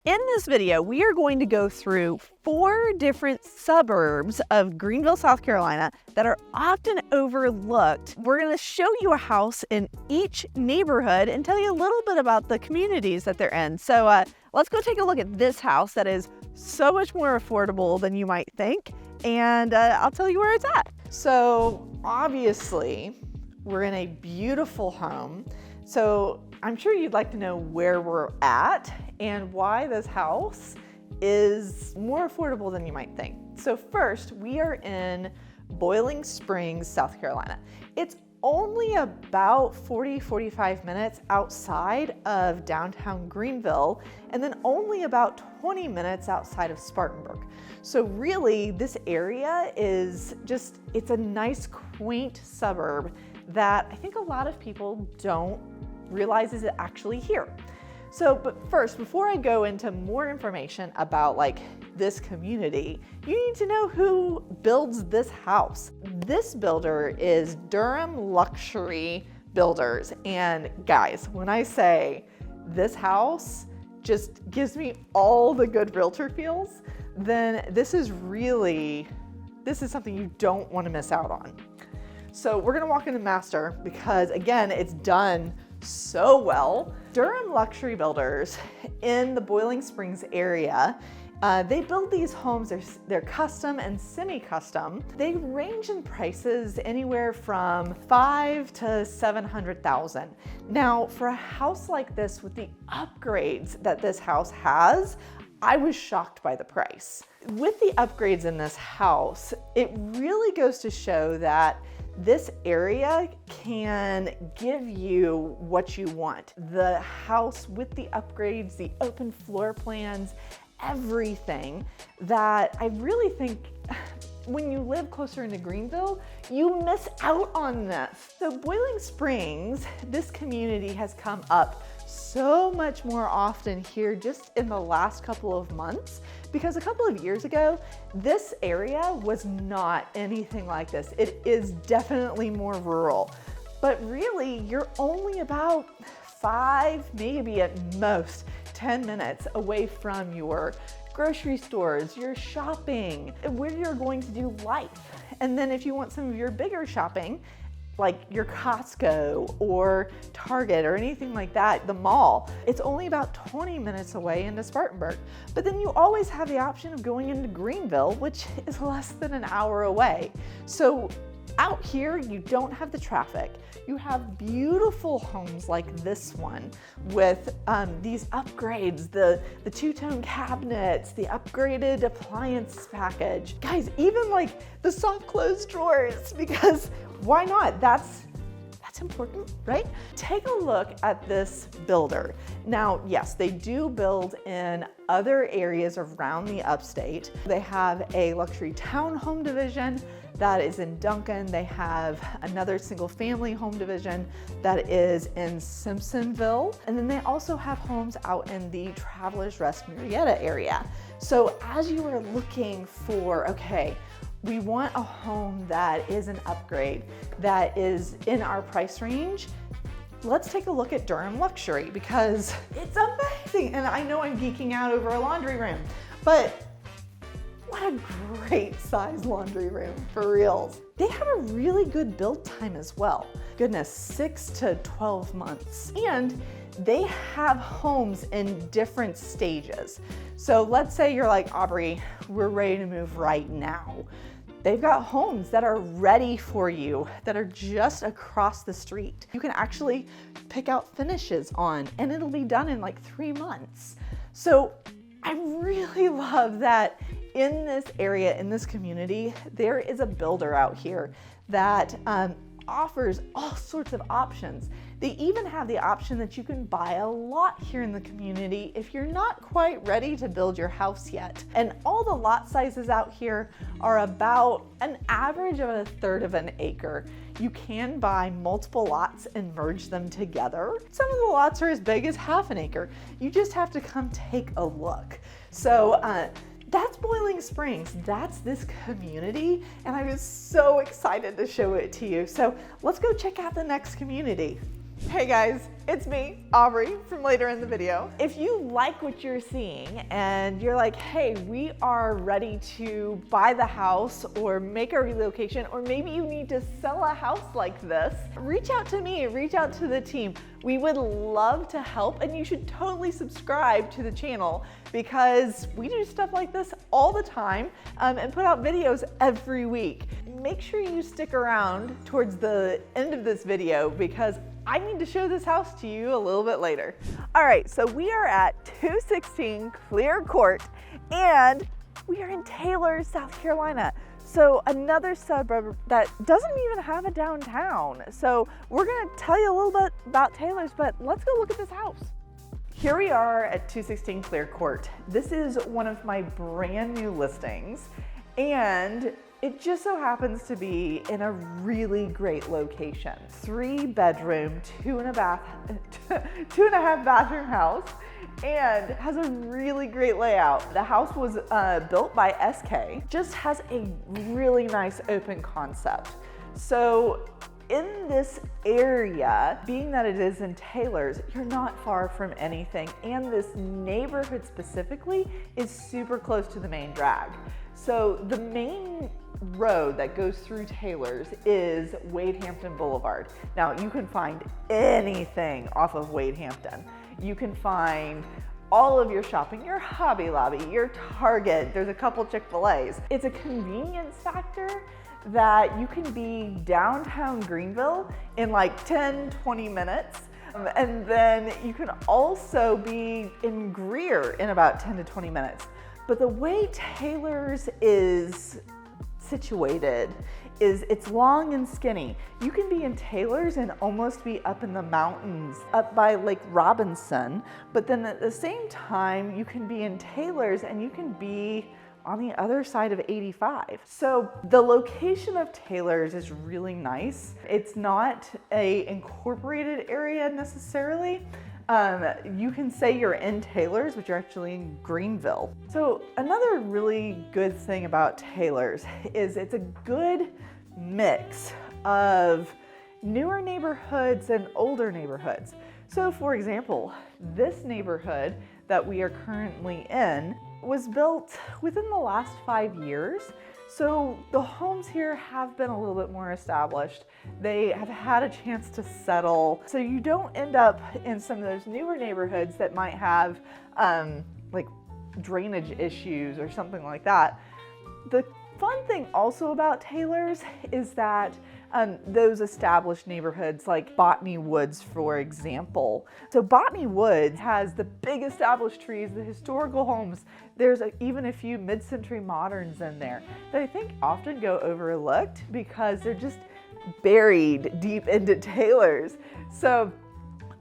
In this video, we are going to go through 4 different suburbs of Greenville, South Carolina that are often overlooked. We're going to show you a house in each neighborhood and tell you a little bit about the communities that they're in. So let's go take a look at this house that is so much more affordable than you might think, and I'll tell you where it's at. So obviously, we're in a beautiful home. So I'm sure you'd like to know where we're at and why this house is more affordable than you might think. So first, we are in Boiling Springs, South Carolina. It's only about 45 minutes outside of downtown Greenville, and then only about 20 minutes outside of Spartanburg. So really, this area is it's a nice, quaint suburb that I think a lot of people don't realize is actually here. So, but first, before I go into more information about this community, you need to know who builds this house. This builder is Durham Luxury Builders. And guys, when I say this house just gives me all the good realtor feels, then this is something you don't want to miss out on. So we're gonna walk into master because again, it's done so well. Durham Luxury Builders in the Boiling Springs area, they build these homes, they're custom and semi-custom. They range in prices anywhere from $500,000 to $700,000. Now, for a house like this with the upgrades that this house has, I was shocked by the price. With the upgrades in this house, it really goes to show that this area can give you what you want. The house with the upgrades, the open floor plans, everything that I really think when you live closer into Greenville, you miss out on this. So Boiling Springs, this community has come up so much more often here just in the last couple of months, because a couple of years ago, this area was not anything like this. It is definitely more rural, but really you're only about 5, maybe at most 10 minutes away from your grocery stores, your shopping, where you're going to do life. And then if you want some of your bigger shopping, like your Costco or Target or anything like that, the mall, it's only about 20 minutes away into Spartanburg. But then you always have the option of going into Greenville, which is less than an hour away. So out here, you don't have the traffic. You have beautiful homes like this one with these upgrades, the two-tone cabinets, the upgraded appliance package. Guys, even the soft close drawers, because why not? That's important, right? Take a look at this builder. Now, yes, they do build in other areas around the Upstate. They have a luxury townhome division that is in Duncan. They have another single family home division that is in Simpsonville. And then they also have homes out in the Travelers Rest Marietta area. So as you are looking for, okay, we want a home that is an upgrade, that is in our price range, let's take a look at Durham Luxury because it's amazing. And I know I'm geeking out over a laundry room, but what a great size laundry room, for reals. They have a really good build time as well. Goodness, 6 to 12 months. And they have homes in different stages. So let's say you're like, Aubree, we're ready to move right now. They've got homes that are ready for you that are just across the street. You can actually pick out finishes on, and it'll be done in 3 months. So I really love that in this area, in this community, there is a builder out here that offers all sorts of options. They even have the option that you can buy a lot here in the community if you're not quite ready to build your house yet. And all the lot sizes out here are about an average of 1/3 of an acre. You can buy multiple lots and merge them together. Some of the lots are as big as 1/2 an acre. You just have to come take a look. So that's Boiling Springs. That's this community, and I was so excited to show it to you. So let's go check out the next community. Hey guys, it's me, Aubree, from later in the video. If you like what you're seeing and you're like, hey, we are ready to buy the house or make a relocation, or maybe you need to sell a house like this, reach out to me, reach out to the team. We would love to help, and you should totally subscribe to the channel because we do stuff like this all the time and put out videos every week. Make sure you stick around towards the end of this video because I need to show this house to you a little bit later. All right, so we are at 216 Clear Court and we are in Taylor, South Carolina. So another suburb that doesn't even have a downtown. So we're gonna tell you a little bit about Taylor's, but let's go look at this house. Here we are at 216 Clear Court. This is one of my brand new listings, and it just so happens to be in a really great location. 3-bedroom, 2.5 bathroom house, and has a really great layout. The house was built by SK, just has a really nice open concept. So in this area, being that it is in Taylor's, you're not far from anything. And this neighborhood specifically is super close to the main drag. So the main road that goes through Taylor's is Wade Hampton Boulevard. Now you can find anything off of Wade Hampton. You can find all of your shopping, your Hobby Lobby, your Target, there's a couple Chick-fil-A's. It's a convenience factor that you can be downtown Greenville in like 10, 20 minutes. And then you can also be in Greer in about 10 to 20 minutes. But the way Taylor's is situated is it's long and skinny. You can be in Taylor's and almost be up in the mountains, up by Lake Robinson, but then at the same time, you can be in Taylor's and you can be on the other side of 85. So the location of Taylor's is really nice. It's not an incorporated area necessarily. You can say you're in Taylor's, but you're actually in Greenville. So another really good thing about Taylor's is it's a good mix of newer neighborhoods and older neighborhoods. So for example, this neighborhood that we are currently in was built within the last 5 years. So the homes here have been a little bit more established. They have had a chance to settle. So you don't end up in some of those newer neighborhoods that might have like drainage issues or something like that. The fun thing also about Taylor's is that those established neighborhoods like Botany Woods, for example. So Botany Woods has the big established trees, the historical homes. There's even a few mid-century moderns in there that I think often go overlooked because they're just buried deep into Taylor's. So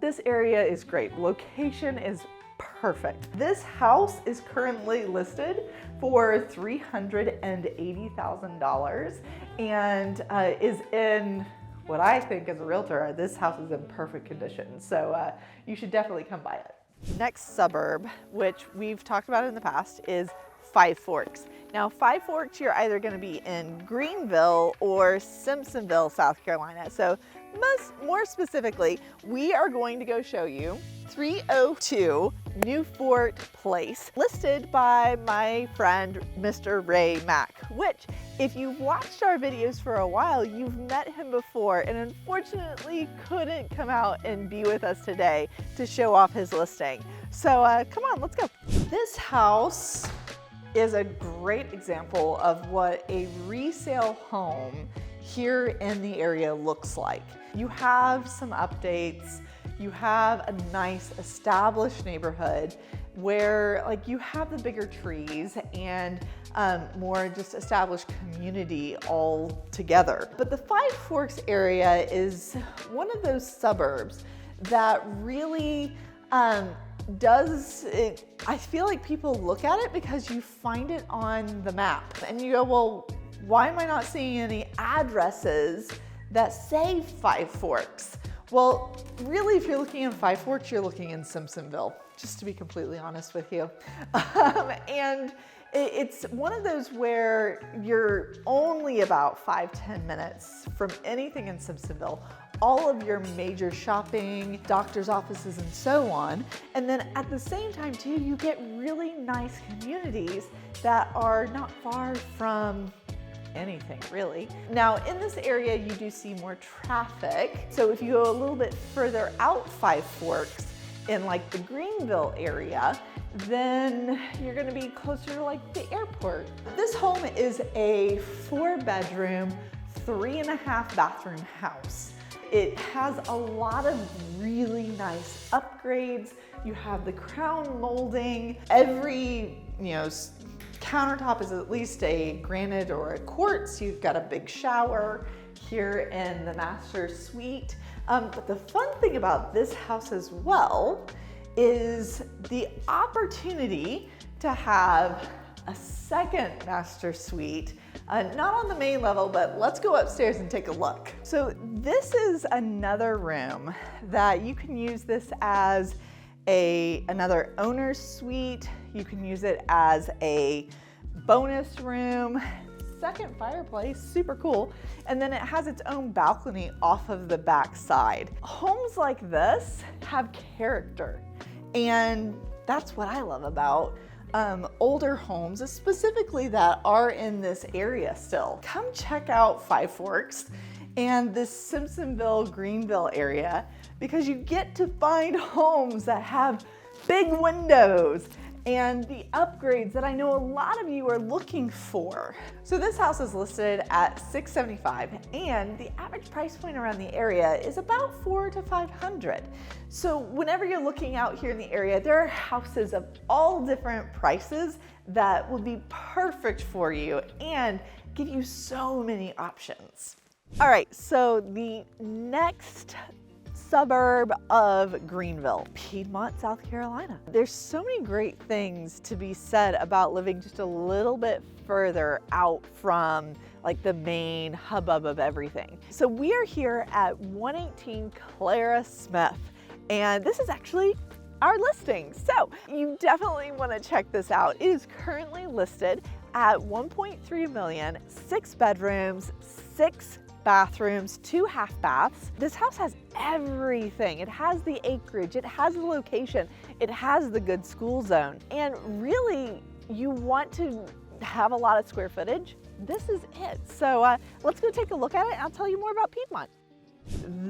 this area is great. Location is perfect. This house is currently listed for $380,000 and is in what I think as a realtor, this house is in perfect condition. So you should definitely come by it. Next suburb, which we've talked about in the past, is Five Forks. Now, Five Forks, you're either going to be in Greenville or Simpsonville, South Carolina. So more specifically, we are going to go show you 302 Newfort Place, listed by my friend, Mr. Ray Mack, which if you've watched our videos for a while, you've met him before and unfortunately couldn't come out and be with us today to show off his listing. So come on, let's go. This house is a great example of what a resale home here in the area looks like. You have some updates, you have a nice established neighborhood where like you have the bigger trees and more just established community all together. But the Five Forks area is one of those suburbs that really does it. I feel like people look at it because you find it on the map and you go, well, why am I not seeing any addresses that say Five Forks? Well, really, if you're looking in Five Forks, you're looking in Simpsonville, just to be completely honest with you. And it's one of those where you're only about 5-10 minutes from anything in Simpsonville, all of your major shopping, doctor's offices, and so on. And then at the same time too, you get really nice communities that are not far from anything really. Now in this area, you do see more traffic. So if you go a little bit further out Five Forks in like the Greenville area, then you're gonna be closer to like the airport. This home is a 4-bedroom, 3.5 bathroom house. It has a lot of really nice upgrades. You have the crown molding. Every, countertop is at least a granite or a quartz. You've got a big shower here in the master suite. But the fun thing about this house as well is the opportunity to have a second master suite, not on the main level, but let's go upstairs and take a look. So this is another room that you can use this as another owner's suite. You can use it as a bonus room, second fireplace, super cool. And then it has its own balcony off of the back side. Homes like this have character. And that's what I love about older homes, specifically that are in this area still. Come check out Five Forks and this Simpsonville, Greenville area, because you get to find homes that have big windows and the upgrades that I know a lot of you are looking for. So this house is listed at $675, and the average price point around the area is about $400 to $500. So whenever you're looking out here in the area, there are houses of all different prices that will be perfect for you and give you so many options. All right, so the next suburb of Greenville, Pedmont, South Carolina. There's so many great things to be said about living just a little bit further out from like the main hubbub of everything. So we are here at 118 Clara Smith, and this is actually our listing. So you definitely want to check this out. It is currently listed at 1.3 million, 6 bedrooms, 6 bathrooms, 2 half baths. This house has everything. It has the acreage, it has the location, it has the good school zone. And really, you want to have a lot of square footage, this is it. So let's go take a look at it and I'll tell you more about Pedmont.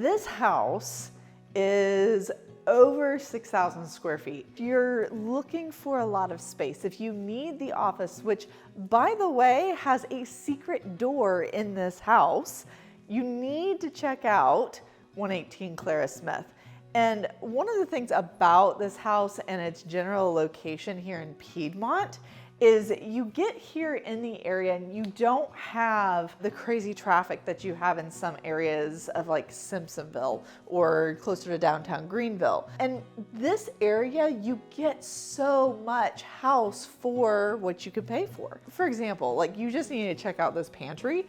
This house is over 6,000 square feet. If you're looking for a lot of space, if you need the office, which by the way has a secret door in this house, you need to check out 118 Clara Smith. And one of the things about this house and its general location here in Pedmont is you get here in the area and you don't have the crazy traffic that you have in some areas of like Simpsonville or closer to downtown Greenville. And this area, you get so much house for what you could pay for. For example, like you just need to check out this pantry.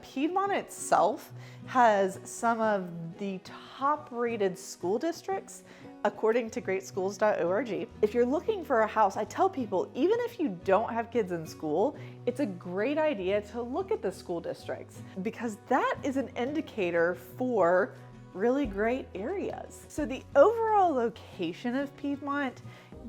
Pedmont itself has some of the top rated school districts according to greatschools.org. If you're looking for a house, I tell people, even if you don't have kids in school, it's a great idea to look at the school districts because that is an indicator for really great areas. So the overall location of Pedmont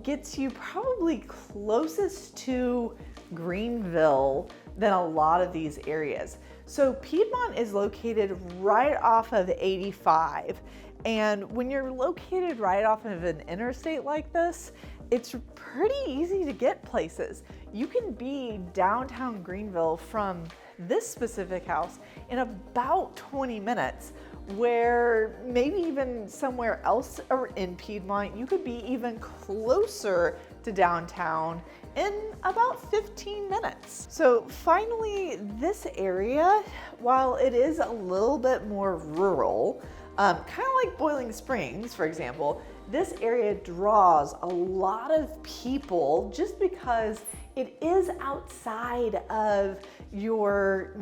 gets you probably closest to Greenville than a lot of these areas. So Pedmont is located right off of 85. And when you're located right off of an interstate like this, it's pretty easy to get places. You can be downtown Greenville from this specific house in about 20 minutes, where maybe even somewhere else or in Pedmont, you could be even closer to downtown in about 15 minutes. So finally, this area, while it is a little bit more rural, kind of like Boiling Springs, for example, this area draws a lot of people just because it is outside of your,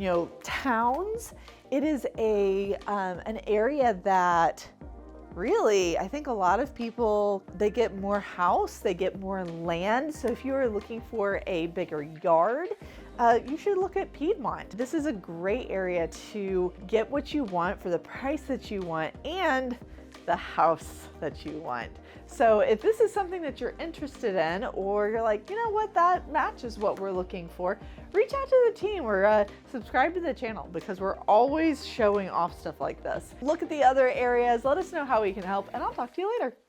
towns. It is an area that Really, I think a lot of people, they get more house, they get more land. So if you're looking for a bigger yard, you should look at Pedmont. This is a great area to get what you want for the price that you want and the house that you want. So if this is something that you're interested in, or you're like, you know what, that matches what we're looking for, reach out to the team or subscribe to the channel, because we're always showing off stuff like this. Look at the other areas, let us know how we can help, and I'll talk to you later.